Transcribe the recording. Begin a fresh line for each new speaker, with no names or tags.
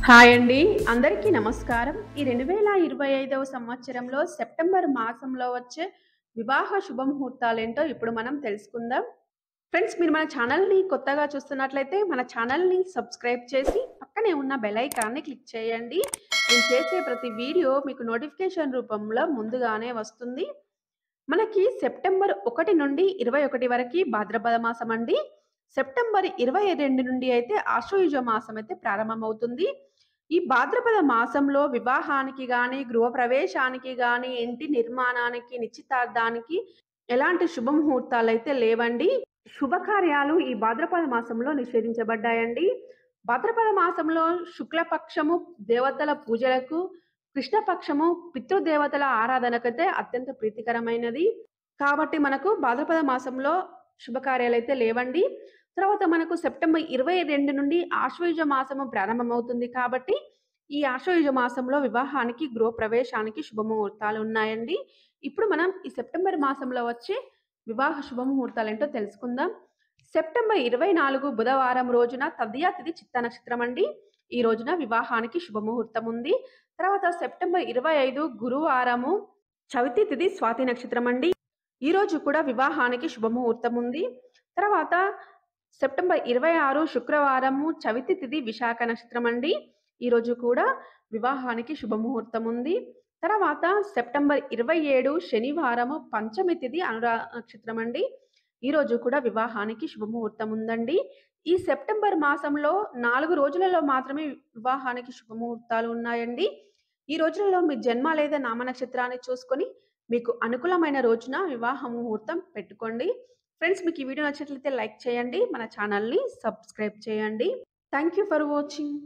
Hi అండి. అందరికీ నమస్కారం. ఈ 2025వ సంవత్సరంలో సెప్టెంబర్ మాసంలో వచ్చే వివాహ శుభముహూర్తాలేంటో ఇప్పుడు మనం తెలుసుకుందాం. ఫ్రెండ్స్, మీరు మన ఛానల్‌ని కొత్తగా చూస్తున్నట్లయితే మన ఛానల్‌ని సబ్స్క్రైబ్ చేసి పక్కనే ఉన్న బెల్ ఐకాన్‌ని క్లిక్ చేయండి. నేను చేసే ప్రతి వీడియో మీకు నోటిఫికేషన్ రూపంలో ముందుగానే వస్తుంది. మనకి సెప్టెంబర్ 1 నుండి 21 వరకి భాద్రపద మాసం అండి. సెప్టెంబర్ 22 నుండి అయితే ఆశ్వయుజ మాసం అయితే ప్రారంభమవుతుంది. ఈ భాద్రపద మాసంలో వివాహానికి గాని, గృహప్రవేశానికి గాని, ఇంటి నిర్మాణానికి, నిశ్చితార్థానికి ఎలాంటి శుభముహూర్తాలైతే లేవండి. శుభకార్యాలు ఈ భాద్రపద మాసంలో నిషేధించబడ్డాయండి. భాద్రపద మాసంలో శుక్లపక్షము దేవతల పూజలకు, కృష్ణపక్షము పితృదేవతల ఆరాధనకైతే అత్యంత ప్రీతికరమైనది. కాబట్టి మనకు భాద్రపద మాసంలో శుభకార్యాలైతే లేవండి. తర్వాత మనకు సెప్టెంబర్ 22 నుండి ఆశ్వయుజ మాసము ప్రారంభమవుతుంది కాబట్టి, ఈ ఆశ్వయుజ మాసంలో వివాహానికి, గృహప్రవేశానికి శుభముహూర్తాలు ఉన్నాయండి. ఇప్పుడు మనం ఈ సెప్టెంబర్ మాసంలో వచ్చే వివాహ శుభముహూర్తాలేంటో తెలుసుకుందాం. సెప్టెంబర్ 24 బుధవారం రోజున తదియా తిథి చిత్తా నక్షత్రం అండి. ఈ రోజున వివాహానికి శుభముహూర్తం ఉంది. తర్వాత సెప్టెంబర్ 25 గురువారము చవితి తిథి స్వాతి నక్షత్రం అండి. ఈ రోజు కూడా వివాహానికి శుభముహూర్తం ఉంది. తర్వాత సెప్టెంబర్ 26 శుక్రవారము చవితి తిథి విశాఖ నక్షత్రం అండి. ఈ రోజు కూడా వివాహానికి శుభముహూర్తం ఉంది. తర్వాత సెప్టెంబర్ 27 శనివారము పంచమి తిథి అనురాధ నక్షత్రం అండి. ఈ రోజు కూడా వివాహానికి శుభముహూర్తం ఉందండి. ఈ సెప్టెంబర్ మాసంలో 4 రోజులలో మాత్రమే వివాహానికి శుభముహూర్తాలు ఉన్నాయండి. ఈ రోజులలో మీ జన్మ లేదా నామ నక్షత్రాన్ని చూసుకొని మీకు అనుకూలమైన రోజున వివాహ ముహూర్తం పెట్టుకోండి. ఫ్రెండ్స్, మీకు ఈ వీడియో నచ్చినట్లయితే లైక్ చేయండి. మన ఛానల్‌ని సబ్స్క్రైబ్ చేయండి. Thank you for watching.